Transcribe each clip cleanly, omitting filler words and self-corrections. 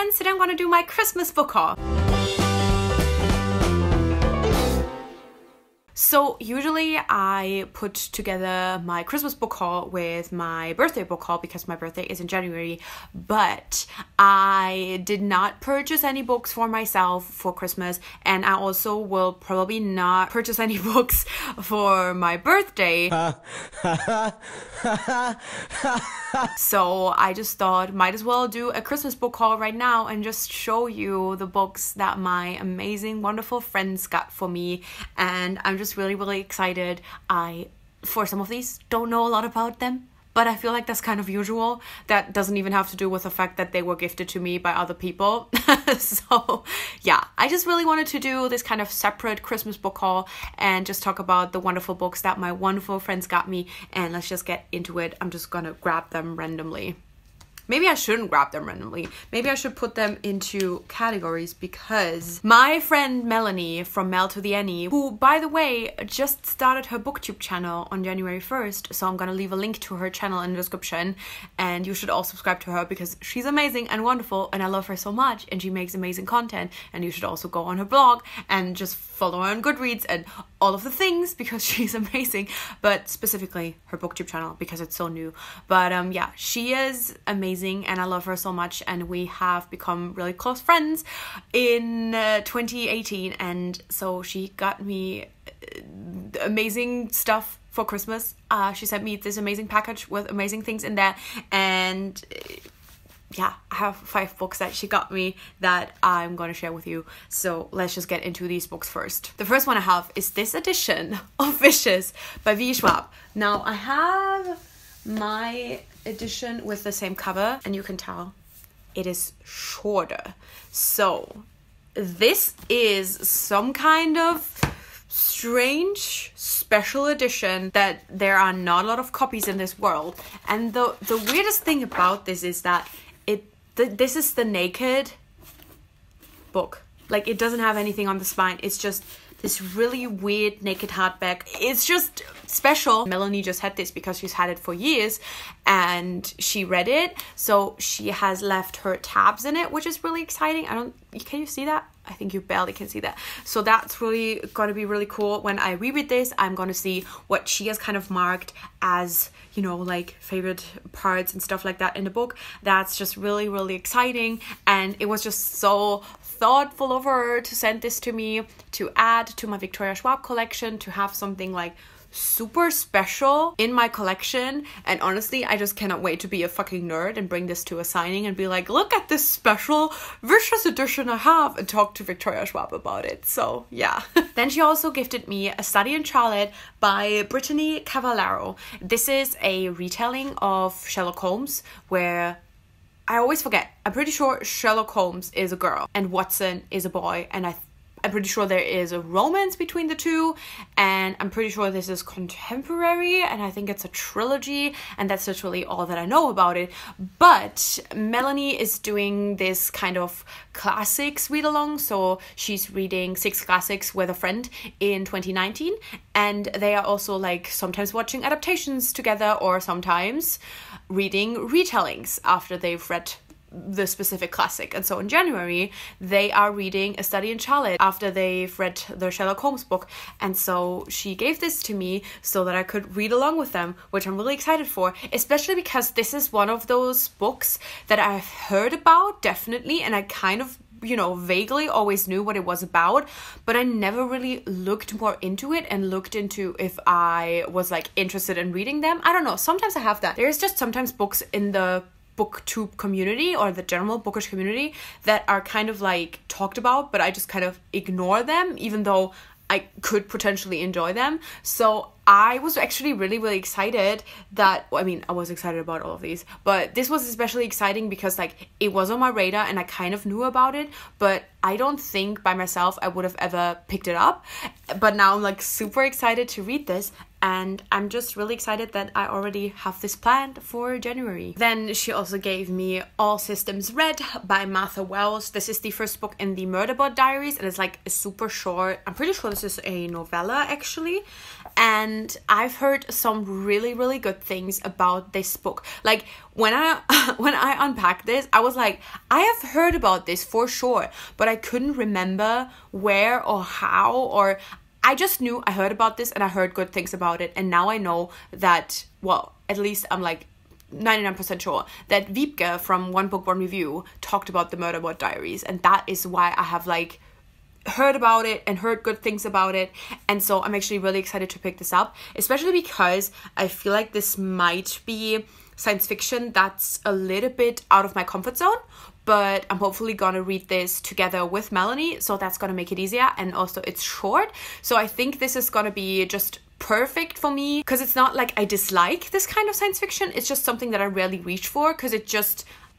friends, today I'm gonna do my Christmas book haul. So usually I put together my Christmas book haul with my birthday book haul because my birthday is in January, but I did not purchase any books for myself for Christmas, and I also will probably not purchase any books for my birthday. So I just thought might as well do a Christmas book haul right now and just show you the books that my amazing, wonderful friends got for me, and I'm just really excited. I, for some of these, don't know a lot about them, but I feel like that's kind of usual. That doesn't even have to do with the fact that they were gifted to me by other people. So yeah, I just really wanted to do this kind of separate Christmas book haul and just talk about the wonderful books that my wonderful friends got me, and let's just get into it. I'm just gonna grab them randomly. Maybe I shouldn't grab them randomly. Maybe I should put them into categories, because my friend Melanie from Mel to the Annie, who by the way just started her booktube channel on January 1st, so I'm gonna leave a link to her channel in the description, and you should all subscribe to her because she's amazing and wonderful and I love her so much, and she makes amazing content. And you should also go on her blog and just follow her on Goodreads and all of the things because she's amazing, but specifically her booktube channel because it's so new. But yeah, she is amazing and I love her so much, and we have become really close friends in 2018, and so she got me amazing stuff for Christmas. She sent me this amazing package with amazing things in there, and yeah, I have 5 books that she got me that I'm going to share with you. So let's just get into these books first. The first one I have is this edition of Vicious by V. Schwab. Now I have my edition with the same cover, and you can tell it is shorter. So this is some kind of strange special edition that there are not a lot of copies in this world. And the weirdest thing about this is that this is the naked book. Like, it doesn't have anything on the spine. It's just this really weird naked hardback. It's just special. Melanie just had this because she's had it for years and she read it. So she has left her tabs in it, which is really exciting. Can you see that? I think you barely can see that. So that's really going to be really cool. When I reread this, I'm going to see what she has kind of marked as, you know, like favorite parts and stuff like that in the book. That's just really exciting. And it was just so thoughtful of her to send this to me, to add to my Victoria Schwab collection, to have something like super special in my collection. And honestly, I just cannot wait to be a fucking nerd and bring this to a signing and be like, look at this special Vicious edition I have, and talk to Victoria Schwab about it. So yeah. Then she also gifted me A Study in Charlotte by Brittany Cavallaro. This is a retelling of Sherlock Holmes, where I always forget. I'm pretty sure Sherlock Holmes is a girl and Watson is a boy, and I'm pretty sure there is a romance between the two, and I'm pretty sure this is contemporary, and I think it's a trilogy, and that's literally all that I know about it. But Melanie is doing this kind of classics read along, so she's reading 6 classics with a friend in 2019, and they are also like sometimes watching adaptations together or sometimes reading retellings after they've read the specific classic. And so in January they are reading A Study in Charlotte after they've read the Sherlock Holmes book, and so she gave this to me so that I could read along with them, which I'm really excited for, especially because this is one of those books that I've heard about definitely, and I kind of, you know, vaguely always knew what it was about, but I never really looked more into it and looked into if I was like interested in reading them. I don't know, sometimes I have that. There's just sometimes books in the booktube community or the general bookish community that are kind of like talked about, but I just kind of ignore them even though I could potentially enjoy them. So I was actually really excited that, I mean, I was excited about all of these, but this was especially exciting because like it was on my radar and I kind of knew about it, but I don't think by myself I would have ever picked it up. But now I'm like super excited to read this, and I'm just really excited that I already have this planned for January. Then she also gave me All Systems Red by Martha Wells. This is the first book in the Murderbot Diaries, and it's like a super short, I'm pretty sure this is a novella actually, and I've heard some really, really good things about this book. Like when I unpacked this, I was like, I have heard about this for sure, but I couldn't remember where or how, or I just knew I heard about this and I heard good things about it, and now I know that, well, at least I'm like 99% sure that Wiebke from One Book One Review talked about the Murderbot Diaries, and that is why I have like heard about it and heard good things about it. And so I'm actually really excited to pick this up, especially because I feel like this might be science fiction that's a little bit out of my comfort zone, but I'm hopefully gonna read this together with Melanie, so that's gonna make it easier. And also it's short, so I think this is gonna be just perfect for me, because it's not like I dislike this kind of science fiction, it's just something that I rarely reach for, because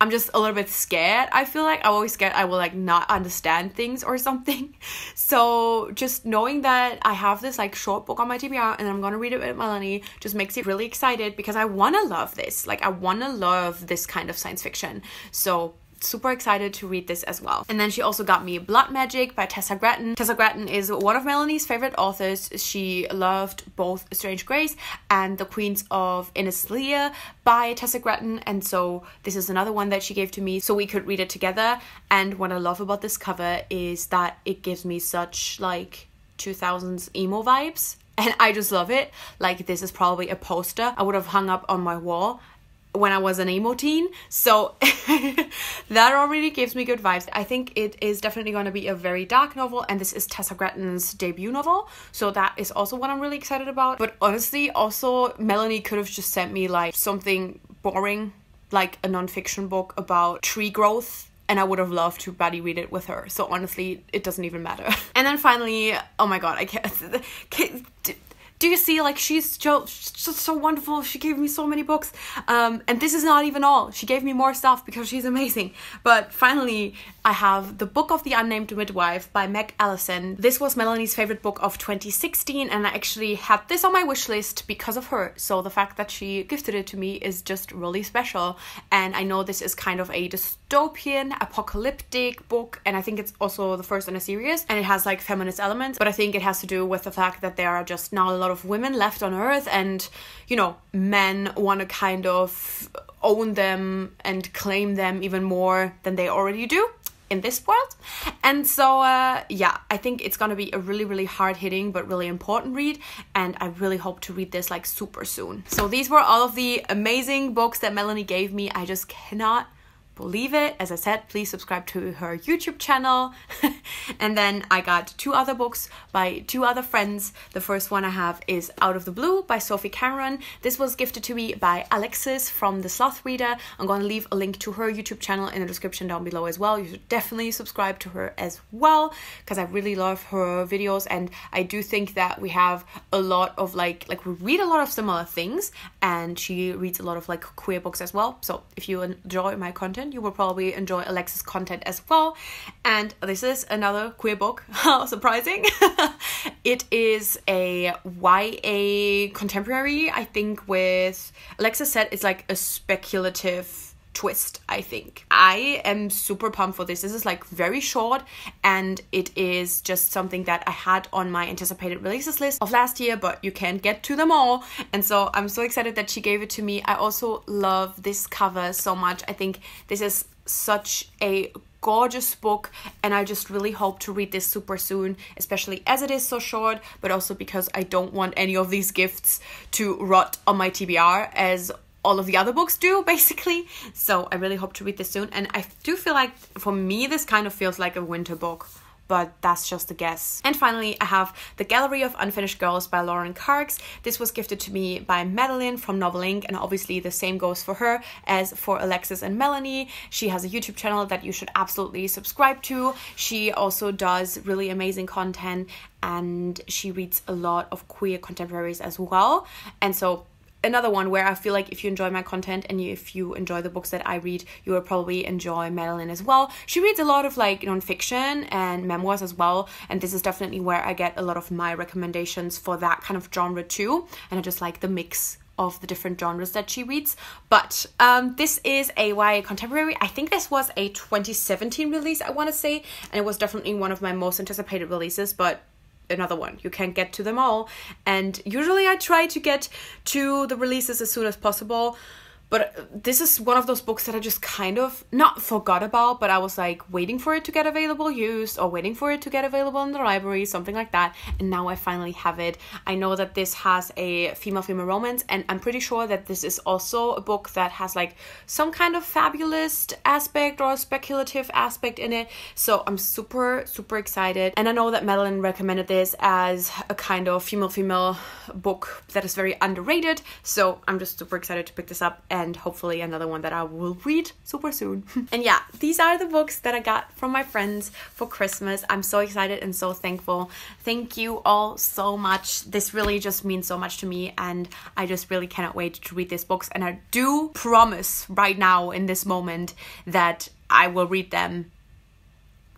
I'm just a little bit scared. I feel like I'm always scared I will like not understand things or something. So just knowing that I have this like short book on my TBR and I'm gonna read it with Melanie just makes it really excited, because I wanna love this. Like I wanna love this kind of science fiction. So super excited to read this as well. And then she also got me Blood Magic by Tessa Gratton. Tessa Gratton is one of Melanie's favorite authors. She loved both Strange Grace and The Queens of Innislia by Tessa Gratton, and so this is another one that she gave to me so we could read it together. And what I love about this cover is that it gives me such like 2000s emo vibes, and I just love it. Like this is probably a poster I would have hung up on my wall when I was an emo teen, so that already gives me good vibes. I think it is definitely going to be a very dark novel, and this is Tessa Gratton's debut novel, so that is also what I'm really excited about. But honestly, also Melanie could have just sent me like something boring, like a non-fiction book about tree growth, and I would have loved to buddy read it with her. So honestly, it doesn't even matter. And then finally, oh my god, I can't do you see, like, she's just so wonderful. She gave me so many books. And this is not even all. She gave me more stuff because she's amazing. But finally, I have The Book of the Unnamed Midwife by Meg Allison. This was Melanie's favorite book of 2016, and I actually had this on my wish list because of her. So the fact that she gifted it to me is just really special. And I know this is kind of a dystopian, apocalyptic book, and I think it's also the first in a series, and it has like feminist elements, but I think it has to do with the fact that there are just not a lot of women left on Earth, and you know, men want to kind of own them and claim them even more than they already do in this world. And so yeah, I think it's gonna be a really, really hard-hitting but really important read, and I really hope to read this like super soon. So these were all of the amazing books that Melanie gave me. I just cannot believe it. As I said, please subscribe to her YouTube channel. And then I got 2 other books by 2 other friends. The first one I have is Out of the Blue by Sophie Cameron. This was gifted to me by Alexis from The Sloth Reader. I'm going to leave a link to her YouTube channel in the description down below as well. You should definitely subscribe to her as well, because I really love her videos, and I do think that we have a lot of like we read a lot of similar things, and she reads a lot of like queer books as well. So if you enjoy my content, you will probably enjoy Alexis' content as well. And this is another queer book. How surprising. It is a YA contemporary, I think, with, Alexis said it's like a speculative twist, I think. I am super pumped for this. This is like very short, and it is just something that I had on my anticipated releases list of last year, but you can't get to them all, and so I'm so excited that she gave it to me. I also love this cover so much. I think this is such a gorgeous book, and I just really hope to read this super soon, especially as it is so short, but also because I don't want any of these gifts to rot on my TBR as all of the other books do, basically. So I really hope to read this soon, and I do feel like for me this kind of feels like a winter book, but that's just a guess. And finally, I have The Gallery of Unfinished Girls by Lauren Karks. This was gifted to me by Madalyn from Novel Inc., and obviously the same goes for her as for Alexis and Melanie. She has a YouTube channel that you should absolutely subscribe to. She also does really amazing content, and she reads a lot of queer contemporaries as well. And so another one where I feel like if you enjoy my content and if you enjoy the books that I read, you will probably enjoy Madalyn as well. She reads a lot of like non-fiction and memoirs as well, and this is definitely where I get a lot of my recommendations for that kind of genre too, and I just like the mix of the different genres that she reads. But this is a YA contemporary. I think this was a 2017 release, I want to say, and it was definitely one of my most anticipated releases, but another one. You can't get to them all. And usually I try to get to the releases as soon as possible. But this is one of those books that I just kind of not forgot about, but I was like waiting for it to get available used or waiting for it to get available in the library, something like that. And now I finally have it. I know that this has a female romance, and I'm pretty sure that this is also a book that has like some kind of fabulous aspect or speculative aspect in it. So I'm super excited. And I know that Madalyn recommended this as a kind of female book that is very underrated. So I'm just super excited to pick this up, and hopefully another one that I will read super soon. And yeah, these are the books that I got from my friends for Christmas. I'm so excited and so thankful. Thank you all so much. This really just means so much to me, and I just really cannot wait to read these books. And I do promise right now in this moment that I will read them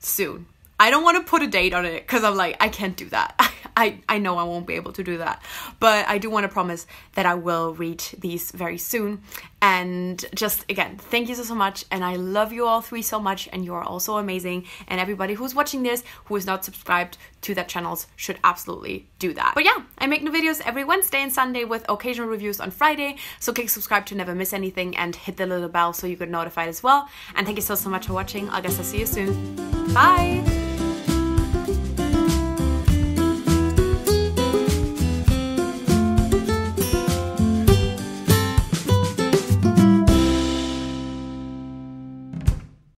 soon. I don't want to put a date on it because I'm like, I can't do that. I know I won't be able to do that. But I do want to promise that I will read these very soon. And just, again, thank you so much. And I love you all three so much. And you are all so amazing. And everybody who's watching this, who is not subscribed to their channels, should absolutely do that. But yeah, I make new videos every Wednesday and Sunday with occasional reviews on Friday. So click subscribe to never miss anything, and hit the little bell so you get notified as well. And thank you so much for watching. I guess I'll see you soon. Bye!